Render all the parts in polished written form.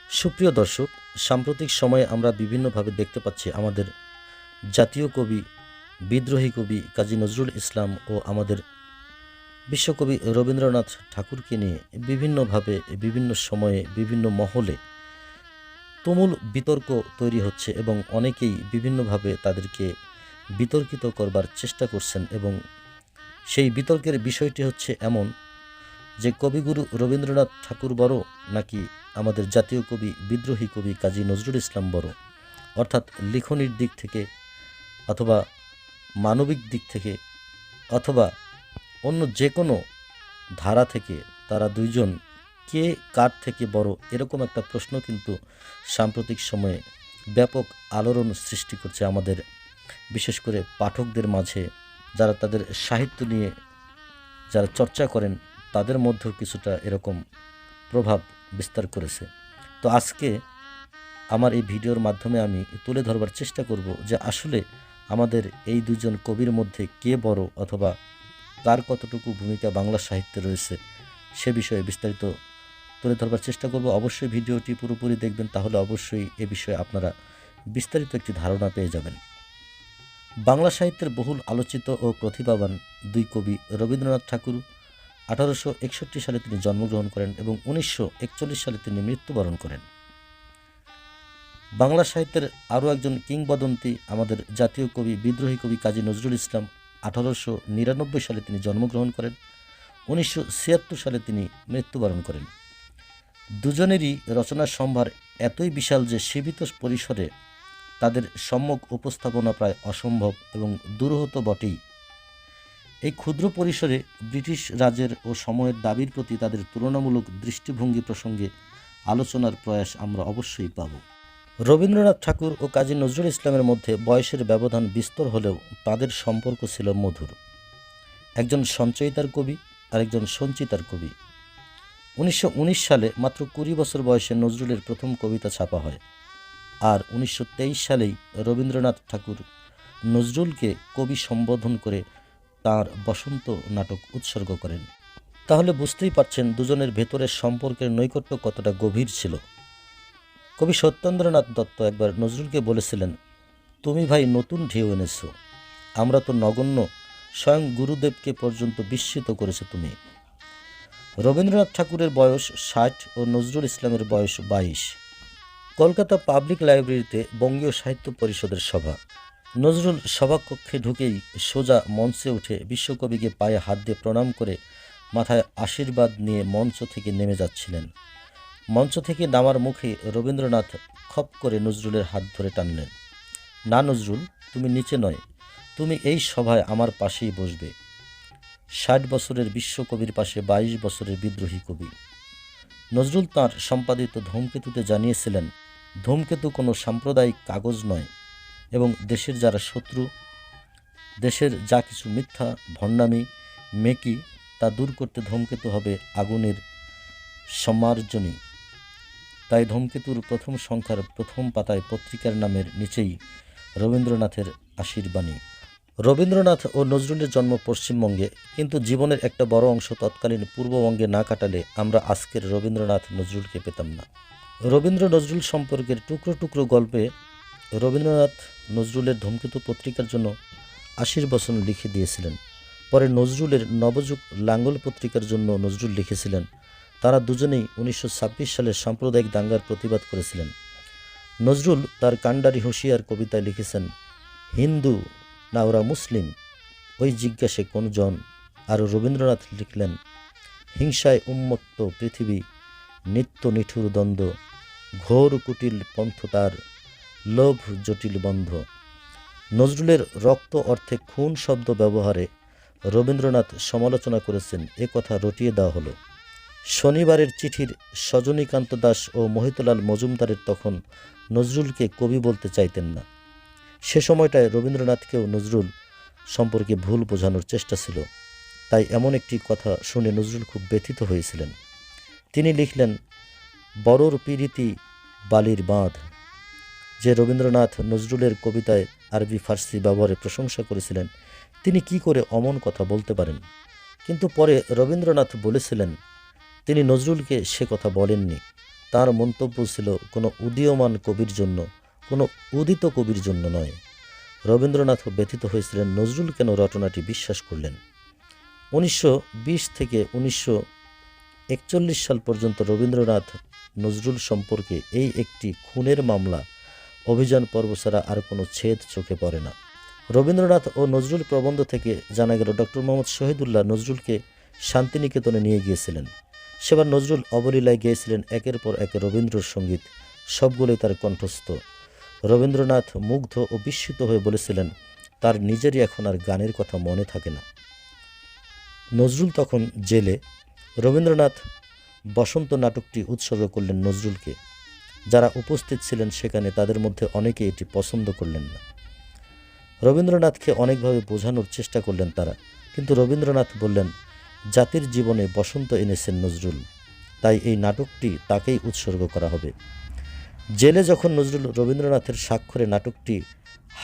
সুপ্রিয় দর্শক, সাম্প্রতিক সময়ে আমরা বিভিন্নভাবে দেখতে পাচ্ছি আমাদের জাতীয় কবি, বিদ্রোহী কবি কাজী নজরুল ইসলাম ও আমাদের বিশ্বকবি রবীন্দ্রনাথ ঠাকুরকে নিয়ে বিভিন্নভাবে, বিভিন্ন সময়ে, বিভিন্ন মহলে তুমুল বিতর্ক তৈরি হচ্ছে এবং অনেকেই বিভিন্নভাবে তাদেরকে বিতর্কিত করবার চেষ্টা করছেন। এবং সেই বিতর্কের বিষয়টি হচ্ছে এমন যে কবিগুরু রবীন্দ্রনাথ ঠাকুর বড় নাকি আমাদের জাতীয় কবি, বিদ্রোহী কবি কাজী নজরুল ইসলাম বড়, অর্থাৎ লিখনির দিক থেকে অথবা মানবিক দিক থেকে অথবা অন্য যে কোনো ধারা থেকে তারা দুইজন কে কার থেকে বড়, এরকম একটা প্রশ্ন কিন্তু সাম্প্রতিক সময়ে ব্যাপক আলোড়ন সৃষ্টি করছে আমাদের, বিশেষ করে পাঠকদের মাঝে, যারা তাদের সাহিত্য নিয়ে যারা চর্চা করেন তাদের মধ্যেও কিছুটা এরকম প্রভাব বিস্তার করেছে। তো আজকে আমার এই ভিডিওর মাধ্যমে আমি তুলে ধরবার চেষ্টা করব যে আসলে আমাদের এই দুজন কবির মধ্যে কে বড় অথবা কার কতটুকু ভূমিকা বাংলা সাহিত্যে রয়েছে সে বিষয়ে বিস্তারিত তুলে ধরবার চেষ্টা করব। অবশ্যই ভিডিওটি পুরোপুরি দেখবেন, তাহলে অবশ্যই এ বিষয়ে আপনারা বিস্তারিত একটি ধারণা পেয়ে যাবেন। বাংলা সাহিত্যের বহুল আলোচিত ও প্রতিভাবান দুই কবি রবীন্দ্রনাথ ঠাকুর 1861 সালে তিনি জন্মগ্রহণ করেন এবং 1941 সালে তিনি মৃত্যুবরণ করেন। বাংলা সাহিত্যের আরও একজন কিংবদন্তি আমাদের জাতীয় কবি, বিদ্রোহী কবি কাজী নজরুল ইসলাম 1899 সালে তিনি জন্মগ্রহণ করেন, 1976 সালে তিনি মৃত্যুবরণ করেন। দুজনেরই রচনার সম্ভার এতই বিশাল যে সীমিত পরিসরে তাদের সম্যক উপস্থাপনা প্রায় অসম্ভব এবং দুরূহ তো বটেই। এই ক্ষুদ্র পরিসরে ব্রিটিশ রাজের ও সময়ের দাবির প্রতি তাদের তুলনামূলক দৃষ্টিভঙ্গি প্রসঙ্গে আলোচনার প্রয়াস আমরা অবশ্যই পাব। রবীন্দ্রনাথ ঠাকুর ও কাজী নজরুল ইসলামের মধ্যে বয়সের ব্যবধান বিস্তর হলেও তাদের সম্পর্ক ছিল মধুর। একজন সঞ্চয়িতার কবি আর একজন সঞ্চিতার কবি। 1919 সালে মাত্র 20 বছর বয়সে নজরুলের প্রথম কবিতা ছাপা হয়, আর 1923 সালেই রবীন্দ্রনাথ ঠাকুর নজরুলকে কবি সম্বোধন করে তাঁর বসন্ত নাটক উৎসর্গ করেন। তাহলে বুঝতেই পারছেন দুজনের ভেতরের সম্পর্কের নৈকট্য কতটা গভীর ছিল। কবি সত্যেন্দ্রনাথ দত্ত একবার নজরুলকে বলেছিলেন, তুমি ভাই নতুন ঢেউ এনেছ, আমরা তো নগণ্য, স্বয়ং গুরুদেবকে পর্যন্ত বিস্মিত করেছে তুমি। রবীন্দ্রনাথ ঠাকুরের বয়স 60 ও নজরুল ইসলামের বয়স 22। কলকাতা পাবলিক লাইব্রেরিতে বঙ্গীয় সাহিত্য পরিষদের সভা। নজরুল সভাকক্ষে ঢুকেই সোজা মঞ্চে উঠে বিশ্বকবিকে পায়ে হাত দিয়ে প্রণাম করে মাথায় আশীর্বাদ নিয়ে মঞ্চ থেকে নেমে যাচ্ছিলেন। মঞ্চ থেকে নামার মুখে রবীন্দ্রনাথ খপ করে নজরুলের হাত ধরে টানলেন। না নজরুল, তুমি নিচে নয়, তুমি এই সভায় আমার পাশেই বসবে। 60 বছরের বিশ্বকবির পাশে 22 বছরের বিদ্রোহী কবি। নজরুল তাঁর সম্পাদিত ধূমকেতুতে জানিয়েছিলেন, ধূমকেতু কোনো সাম্প্রদায়িক কাগজ নয় এবং দেশের যারা শত্রু, দেশের যা কিছু মিথ্যা, ভণ্ডামি, মেকি তা দূর করতে ধূমকেতু হবে আগুনের সম্মার্জনী। তাই ধূমকেতুর প্রথম সংখ্যার প্রথম পাতায় পত্রিকার নামের নিচেই রবীন্দ্রনাথের আশীর্বাণী। রবীন্দ্রনাথ ও নজরুলের জন্ম পশ্চিমবঙ্গে, কিন্তু জীবনের একটা বড় অংশ তৎকালীন পূর্ববঙ্গে না কাটালে আমরা আজকের রবীন্দ্রনাথ নজরুলকে পেতাম না। রবীন্দ্র নজরুল সম্পর্কের টুকরো টুকরো গল্পে রবীন্দ্রনাথ নজরুলের ধূমকেতু পত্রিকার জন্য আশীর্বচন লিখে দিয়েছিলেন। পরে নজরুলের নবযুগ লাঙ্গল পত্রিকার জন্য নজরুল লিখেছিলেন। তারা দুজনেই 1926 সালের সাম্প্রদায়িক দাঙ্গার প্রতিবাদ করেছিলেন। নজরুল তার কান্ডারি হুঁশিয়ার কবিতায় লিখেছেন, হিন্দু না ওরা মুসলিম, ওই জিজ্ঞাসে কোন জন। আর রবীন্দ্রনাথ লিখলেন, হিংসায় উন্মত্ত পৃথিবী, নিত্য নিঠুর দ্বন্দ্ব, ঘোর কুটিল পন্থ তার, লোভ জটিল বন্ধ। নজরুলের রক্ত অর্থে খুন শব্দ ব্যবহারে রবীন্দ্রনাথ সমালোচনা করেছেন, এ কথা রটিয়ে দেওয়া হলো। শনিবারের চিঠির সজনীকান্ত দাস ও মোহিতলাল মজুমদারের তখন নজরুলকে কবি বলতে চাইতেন না। সে সময়টায় রবীন্দ্রনাথকেও নজরুল সম্পর্কে ভুল বোঝানোর চেষ্টা ছিল। তাই এমন একটি কথা শুনে নজরুল খুব ব্যথিত হয়েছিলেন। তিনি লিখলেন, বড়র পীড়িতি বালির বাঁধ। যে রবীন্দ্রনাথ নজরুলের কবিতায় আরবি ফার্সি ব্যবহারে প্রশংসা করেছিলেন, তিনি কি করে অমন কথা বলতে পারেন? কিন্তু পরে রবীন্দ্রনাথ বলেছিলেন, তিনি নজরুলকে সে কথা বলেননি, তার মন্তব্য ছিল কোনো উদীয়মান কবির জন্য, কোনো উদিত কবির জন্য নয়। রবীন্দ্রনাথও ব্যথিত হয়েছিলেন নজরুল কেন রটনাটি বিশ্বাস করলেন। 1920 থেকে 1941 সাল পর্যন্ত রবীন্দ্রনাথ নজরুল সম্পর্কে এই একটি খুনের মামলা অভিযান পর্ব ছাড়া আর কোনো ছেদ চোখে পড়ে না। রবীন্দ্রনাথ ও নজরুল প্রবন্ধ থেকে জানা গেল ডক্টর মোহাম্মদ শহীদুল্লাহ নজরুলকে শান্তিনিকেতনে নিয়ে গিয়েছিলেন। সেবার নজরুল অবলীলায় গেয়েছিলেন একের পর এক রবীন্দ্রসঙ্গীত, সবগুলোই তার কণ্ঠস্থ। রবীন্দ্রনাথ মুগ্ধ ও বিস্মিত হয়ে বলেছিলেন তার নিজেরই এখন আর গানের কথা মনে থাকে না। নজরুল তখন জেলে। রবীন্দ্রনাথ বসন্ত নাটকটি উৎসর্গ করলেন নজরুলকে। যারা উপস্থিত ছিলেন সেখানে তাদের মধ্যে অনেকে এটি পছন্দ করলেন না। রবীন্দ্রনাথকে অনেকভাবে বোঝানোর চেষ্টা করলেন তারা, কিন্তু রবীন্দ্রনাথ বললেন জাতির জীবনে বসন্ত এনেছেন নজরুল, তাই এই নাটকটি তাকেই উৎসর্গ করা হবে। জেলে যখন নজরুল রবীন্দ্রনাথের স্বাক্ষরে নাটকটি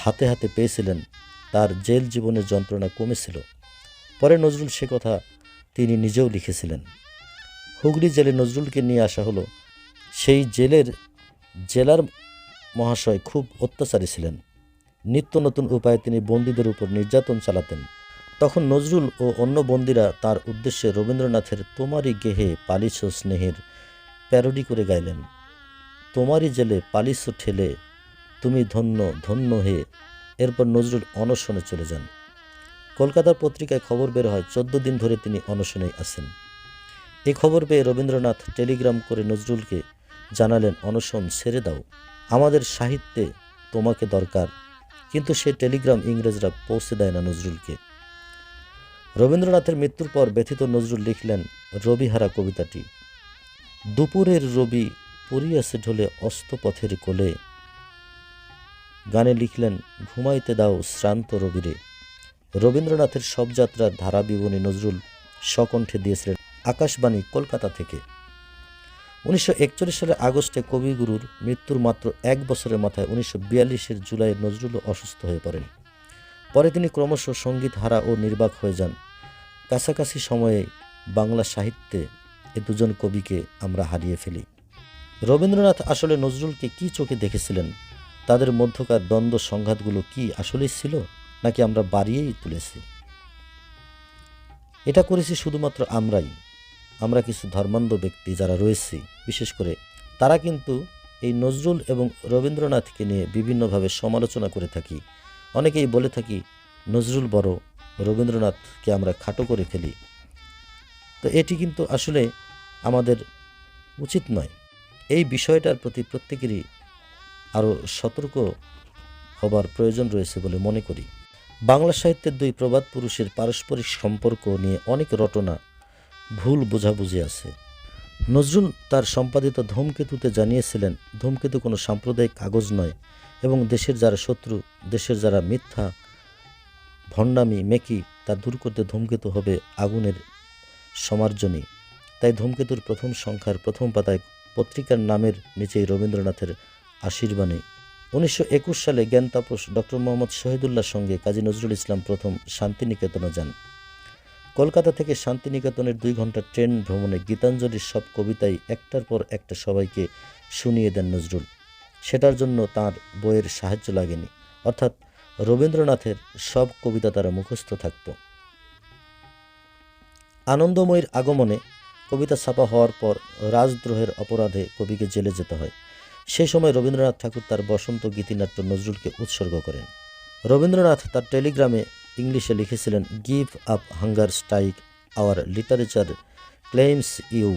হাতে হাতে পেয়েছিলেন, তার জেল জীবনের যন্ত্রণা কমেছিল। পরে নজরুল সে কথা তিনি নিজেও লিখেছিলেন। হুগলি জেলে নজরুলকে নিয়ে আসা হলো। সেই জেলার মহাশয় খুব অত্যাচারী ছিলেন। নিত্য নতুন উপায়ে তিনি বন্দীদের উপর নির্যাতন চালাতেন। তখন নজরুল ও অন্য বন্দীরা তার উদ্দেশ্যে রবীন্দ্রনাথের তোমারই গেহে পালিছ স্নেহের প্যারোডি করে গাইলেন। তোমারই জেলে পালিছ ঠেলে তুমি ধন্য ধন্য হে। এরপর নজরুল অনশনে চলে যান। কলকাতার পত্রিকায় খবর বের হয় 14 দিন ধরে তিনি অনশনেই আছেন। এই খবর পেয়ে রবীন্দ্রনাথ টেলিগ্রাম করে নজরুলকে জানালেন অনশন ছেড়ে দাও, আমাদের সাহিত্যে তোমাকে দরকার। কিন্তু সে টেলিগ্রাম ইংরেজরা পৌঁছে দেয় না নজরুলকে। রবীন্দ্রনাথের মৃত্যুর পর ব্যথিত নজরুল লিখলেন রবিহারা কবিতাটি। দুপুরের রবি পড়িয়াছে ঢলে অস্তপথের কোলে, গানে লিখলেন ঘুমাইতে দাও শ্রান্ত রবিরে। রবীন্দ্রনাথের শবযাত্রার ধারা বিবরণী নজরুল স্বকণ্ঠে দিয়েছিলেন আকাশবাণী কলকাতা থেকে। 1941 সালের আগস্টে কবিগুরুর মৃত্যুর মাত্র 1 বছরের মাথায় 1942 জুলাইয়ে নজরুল অসুস্থ হয়ে পড়েন। পরে তিনি ক্রমশ সঙ্গীত হারা ও নির্বাক হয়ে যান। কাছাকাছি সময়ে বাংলা সাহিত্যে এ দুজন কবিকে আমরা হারিয়ে ফেলি। রবীন্দ্রনাথ আসলে নজরুলকে কি চোখে দেখেছিলেন? তাদের মধ্যকার দ্বন্দ্ব সংঘাতগুলো কি আসলেই ছিল, নাকি আমরা বাড়িয়েই তুলেছি? এটা করেছি শুধুমাত্র আমরা কিছু ধর্মান্ধ ব্যক্তি যারা রয়েছি, বিশেষ করে তারা কিন্তু এই নজরুল এবং রবীন্দ্রনাথকে নিয়ে বিভিন্নভাবে সমালোচনা করে থাকি। অনেকেই বলে থাকি নজরুল বড়, রবীন্দ্রনাথকে আমরা খাটো করে ফেলি। তো এটি কিন্তু আসলে আমাদের উচিত নয়। এই বিষয়টার প্রতি প্রত্যেকেরই আরও সতর্ক হবার প্রয়োজন রয়েছে বলে মনে করি। বাংলা সাহিত্যের দুই প্রবাদ পুরুষের পারস্পরিক সম্পর্ক নিয়ে অনেক রটনা, ভুল বোঝাবুঝি আছে। নজরুল তার সম্পাদিত ধূমকেতুতে জানিয়েছিলেন ধূমকেতু কোনো সাম্প্রদায়িক কাগজ নয় এবং দেশের যারা শত্রু, দেশের যারা মিথ্যা ভণ্ডামি মেকি তা দূর করতে ধূমকেতু হবে আগুনের সমার্জনী। তাই ধূমকেতুর প্রথম সংখ্যার প্রথম পাতায় পত্রিকার নামের নিচেই রবীন্দ্রনাথের আশীর্বাণী। 1921 সালে জ্ঞানতাপস ডক্টর মোহাম্মদ শহীদুল্লাহর সঙ্গে কাজী নজরুল ইসলাম প্রথম শান্তিনিকেতনে যান। কলকাতা থেকে শান্তিনিকেতনের 2 ঘন্টার ট্রেন ভ্রমণে গীতাঞ্জলির সব কবিতাই একটার পর একটা সবাইকে শুনিয়ে দেন নজরুল। সেটার জন্য তার বইয়ের সাহায্য লাগেনি, অর্থাৎ রবীন্দ্রনাথের সব কবিতা তারা মুখস্থ থাকত। আনন্দময়ীর আগমনে কবিতা ছাপা হওয়ার পর রাজদ্রোহের অপরাধে কবিকে জেলে যেতে হয়। সেই সময় রবীন্দ্রনাথ ঠাকুর তার বসন্ত গীতিনাট্য নজরুলকে উৎসর্গ করেন। রবীন্দ্রনাথ তার টেলিগ্রামে ইংলিশে লিখেছিলেন give up hunger strike our literature claims you.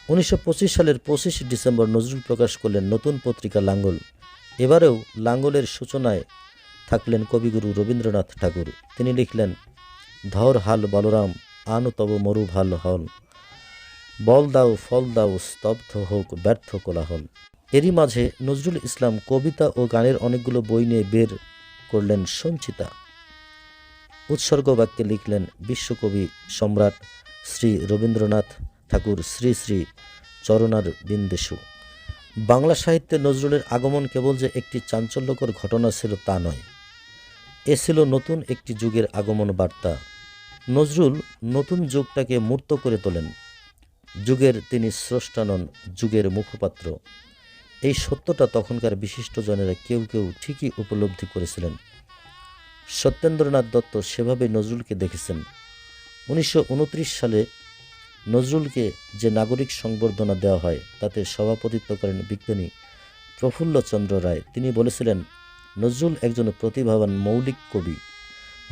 1925 সালের 25 ডিসেম্বর নজরুল প্রকাশ করলেন নতুন পত্রিকা লাঙ্গল। এবারেও লাঙ্গলের সূচনায় থাকলেন কবিগুরু রবীন্দ্রনাথ ঠাকুর। তিনি লিখলেন ধর হাল বলরাম আন তব মরু ভাল হল, বল দাও ফল দাও স্তব্ধ হোক ব্যর্থ কোলাহল। এরই মাঝে নজরুল ইসলাম কবিতা ও গানের অনেকগুলো বই নিয়ে বের করলেন সঞ্চিতা। উৎসর্গ বাক্যে লিখলেন বিশ্বকবি সম্রাট শ্রী রবীন্দ্রনাথ ঠাকুর শ্রী শ্রী চরণার বিন্দেশু। বাংলা সাহিত্যে নজরুলের আগমন কেবল যে একটি চাঞ্চল্যকর ঘটনা ছিল তা নয়, এ ছিল নতুন একটি যুগের আগমন বার্তা। নজরুল নতুন যুগটাকে মূর্ত করে তোলেন। যুগের তিনি স্রষ্টা নন, যুগের মুখপাত্র। এই সত্যটা তখনকার বিশিষ্টজনেরা কেউ কেউ ঠিকই উপলব্ধি করেছিলেন। সত্যেন্দ্রনাথ দত্ত সেভাবে নজরুলকে দেখেছেন। 1929 সালে নজরুলকে যে নাগরিক সংবর্ধনা দেওয়া হয় তাতে সভাপতিত্ব করেন বিজ্ঞানী প্রফুল্লচন্দ্র রায়। তিনি বলেছিলেন, নজরুল একজন প্রতিভাবান মৌলিক কবি।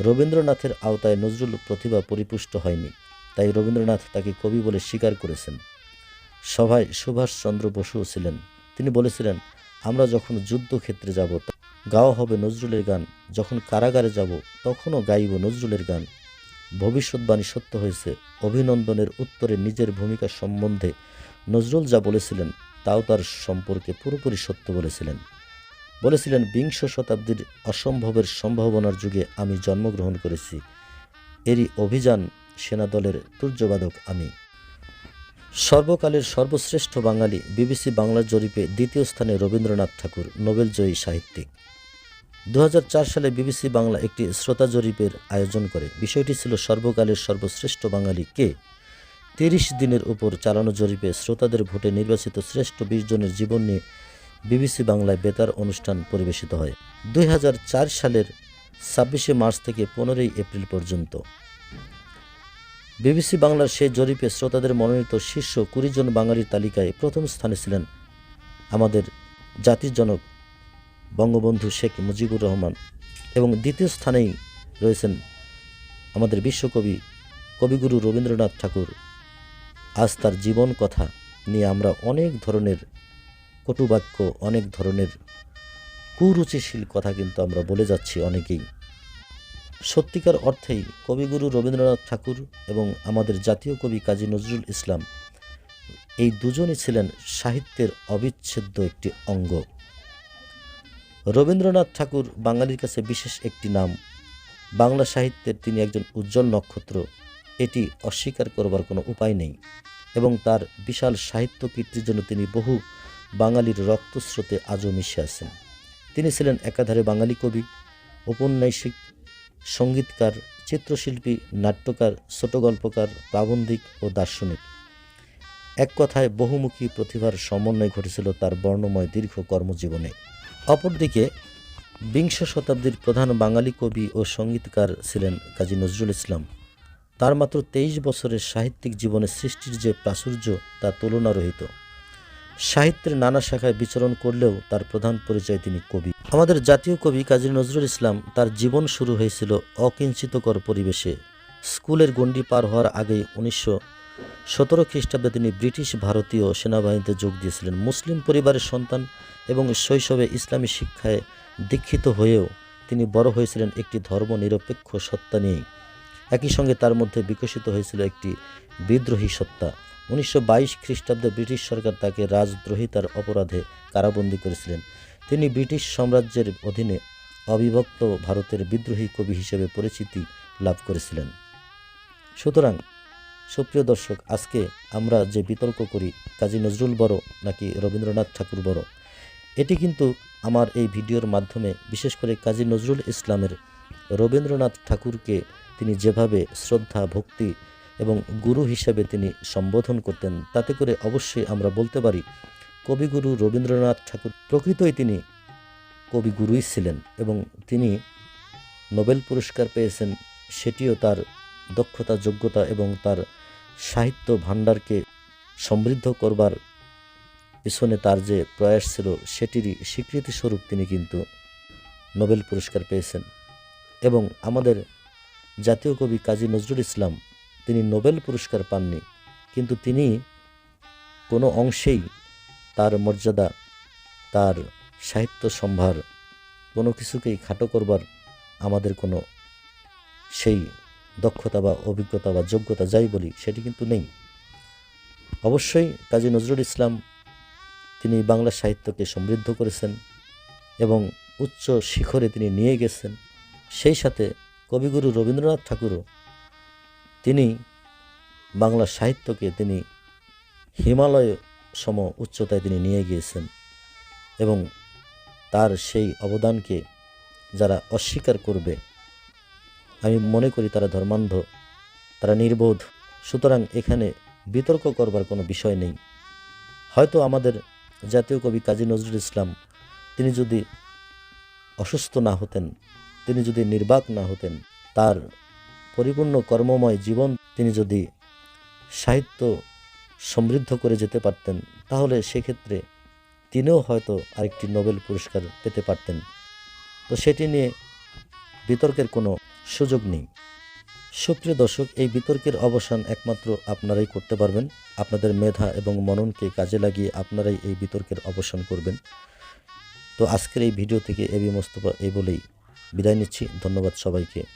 রবীন্দ্রনাথের আওতায় নজরুল প্রতিভা পরিপুষ্ট হয়নি, তাই রবীন্দ্রনাথ তাকে কবি বলে স্বীকার করেছেন। সভায় সুভাষচন্দ্র বসুও ছিলেন। তিনি বলেছিলেন, আমরা যখন যুদ্ধক্ষেত্রে যাব গাওয়া হবে নজরুলের গান, যখন কারাগারে যাব তখনও গাইব নজরুলের গান। ভবিষ্যৎবাণী সত্য হয়েছে। অভিনন্দনের উত্তরে নিজের ভূমিকা সম্বন্ধে নজরুল যা বলেছিলেন তাও তার সম্পর্কে পুরোপুরি সত্য বলেছিলেন, বিংশ শতাব্দীর অসম্ভবের সম্ভাবনার যুগে আমি জন্মগ্রহণ করেছি। এরই অভিযান সেনাদলের তুর্যবাদক আমি। সর্বকালের সর্বশ্রেষ্ঠ বাঙালি বিবিসি বাংলার জরিপে দ্বিতীয় স্থানে রবীন্দ্রনাথ ঠাকুর, নোবেলজয়ী সাহিত্যিক। 2004 সালে বিবিসি বাংলা একটি শ্রোতা জরিপের আয়োজন করে। বিষয়টি ছিল সর্বকালের সর্বশ্রেষ্ঠ বাঙালি কে। 30 দিনের উপর চালানো জরিপে শ্রোতাদের ভোটে নির্বাচিত শ্রেষ্ঠ 20 জনের জীবন নিয়ে বিবিসি বাংলায় বেতার অনুষ্ঠান পরিবেশিত হয় 2004 সালের 26শে মার্চ থেকে 15ই এপ্রিল পর্যন্ত। বিবিসি বাংলার সেই জরিপে শ্রোতাদের মনোনীত শীর্ষ 20 জন বাঙালির তালিকায় প্রথম স্থানে ছিলেন আমাদের জাতির জনক বঙ্গবন্ধু শেখ মুজিবুর রহমান, এবং দ্বিতীয় স্থানেই রয়েছেন আমাদের বিশ্বকবি কবিগুরু রবীন্দ্রনাথ ঠাকুর। আজ তার জীবন কথা নিয়ে আমরা অনেক ধরনের কটুবাক্য, অনেক ধরনের কুরুচিশীল কথা কিন্তু আমরা বলে যাচ্ছি অনেকেই। সত্যিকার অর্থেই কবিগুরু রবীন্দ্রনাথ ঠাকুর এবং আমাদের জাতীয় কবি কাজী নজরুল ইসলাম, এই দুজনই ছিলেন সাহিত্যের অবিচ্ছেদ্য একটি অঙ্গ। রবীন্দ্রনাথ ঠাকুর বাঙালির কাছে বিশেষ একটি নাম। বাংলা সাহিত্যের তিনি একজন উজ্জ্বল নক্ষত্র, এটি অস্বীকার করবার কোনো উপায় নেই, এবং তার বিশাল সাহিত্য কীর্তির জন্য তিনি বহু বাঙালির রক্তস্রোতে আজও মিশে আছেন। তিনি ছিলেন একাধারে বাঙালি কবি, ঔপন্যাসিক, সঙ্গীতকার, চিত্রশিল্পী, নাট্যকার, ছোটগল্পকার, প্রাবন্ধিক ও দার্শনিক। এক কথায় বহুমুখী প্রতিভার সমন্বয় ঘটেছিল তার বর্ণময় দীর্ঘ কর্মজীবনে। অপরদিকে বিংশ শতাব্দীর প্রধান বাঙালি কবি ও সঙ্গীতকার ছিলেন কাজী নজরুল ইসলাম। তার মাত্র 23 বছরের সাহিত্যিক জীবনে সৃষ্টির যে প্রাচুর্য তা তুলনারহিত। সাহিত্যের নানা শাখায় বিচরণ করলেও তার প্রধান পরিচয় তিনি কবি। আমাদের জাতীয় কবি কাজী নজরুল ইসলাম, তার জীবন শুরু হয়েছিল অকিঞ্চিতকর পরিবেশে। স্কুলের গণ্ডি পার হওয়ার আগেই 1917 খ্রিস্টাব্দে তিনি ব্রিটিশ ভারতীয় সেনাবাহিনীতে যোগ দিয়েছিলেন। মুসলিম পরিবারের সন্তান এবং শৈশবে ইসলামী শিক্ষায় দীক্ষিত হয়েও তিনি বড় হয়েছিলেন একটি ধর্মনিরপেক্ষ সত্তা নিয়েই। একই সঙ্গে তার মধ্যে বিকশিত হয়েছিল একটি বিদ্রোহী সত্তা। 1922 খ্রিস্টাব্দে ব্রিটিশ সরকার তাকে রাজদ্রোহিতার অপরাধে কারাবন্দী করেছিলেন। তিনি ব্রিটিশ সাম্রাজ্যের অধীনে অবিভক্ত ভারতের বিদ্রোহী কবি হিসেবে পরিচিতি লাভ করেছিলেন। সুতরাং সুপ্রিয় দর্শক, আজকে আমরা যে বিতর্ক করি কাজী নজরুল বড় নাকি রবীন্দ্রনাথ ঠাকুর বড়, এটি কিন্তু আমার এই ভিডিওর মাধ্যমে বিশেষ করে কাজী নজরুল ইসলামের রবীন্দ্রনাথ ঠাকুরকে তিনি যেভাবে শ্রদ্ধা, ভক্তি এবং গুরু হিসেবে তিনি সম্বোধন করতেন, তাতে করে অবশ্যই আমরা বলতে পারি কবিগুরু রবীন্দ্রনাথ ঠাকুর প্রকৃতই তিনি কবিগুরুই ছিলেন, এবং তিনি নোবেল পুরস্কার পেয়েছেন, সেটিও তার দক্ষতা, যোগ্যতা এবং তার সাহিত্য ভাণ্ডারকে সমৃদ্ধ করবার পিছনে তার যে প্রয়াস ছিল সেটিরই স্বীকৃতিস্বরূপ তিনি কিন্তু নোবেল পুরস্কার পেয়েছেন। এবং আমাদের জাতীয় কবি কাজী নজরুল ইসলাম, তিনি নোবেল পুরস্কার পাননি, কিন্তু তিনি কোনো অংশেই তার মর্যাদা, তার সাহিত্য সম্ভার কোনো কিছুকেই খাটো করবার আমাদের কোনো সেই দক্ষতা বা অভিজ্ঞতা বা যোগ্যতা যাই বলি সেটি কিন্তু নেই। অবশ্যই কাজী নজরুল ইসলাম তিনি বাংলা সাহিত্যকে সমৃদ্ধ করেছেন এবং উচ্চ শিখরে তিনি নিয়ে গেছেন। সেই সাথে কবিগুরু রবীন্দ্রনাথ ঠাকুরও তিনি বাংলা সাহিত্যকে তিনি হিমালয় সম উচ্চতায় তিনি নিয়ে গিয়েছেন, এবং তার সেই অবদানকে যারা অস্বীকার করবে আমি মনে করি তারা ধর্মান্ধ, তারা নির্বোধ। সুতরাং এখানে বিতর্ক করবার কোনো বিষয় নেই। হয়তো আমাদের জাতীয় কবি কাজী নজরুল ইসলাম তিনি যদি অসুস্থ না হতেন, তিনি যদি নির্বাক না হতেন, তার পরিপূর্ণ কর্মময় জীবন তিনি যদি সাহিত্য সমৃদ্ধ করে যেতে পারতেন, তাহলে সেক্ষেত্রে তিনিও হয়তো আরেকটি নোবেল পুরস্কার পেতে পারতেন। তো সেটি নিয়ে বিতর্কের কোনো সুযোগ নেই। সুপ্রিয় দর্শক, এই বিতর্কের অবসান একমাত্র আপনারাই করতে পারবেন। আপনাদের মেধা এবং মননকে কাজে লাগিয়ে আপনারাই এই বিতর্কের অবসান করবেন। তো আজকের এই ভিডিও থেকে এবি মোস্তফা এই বলেই বিদায় নিচ্ছি। ধন্যবাদ সবাইকে।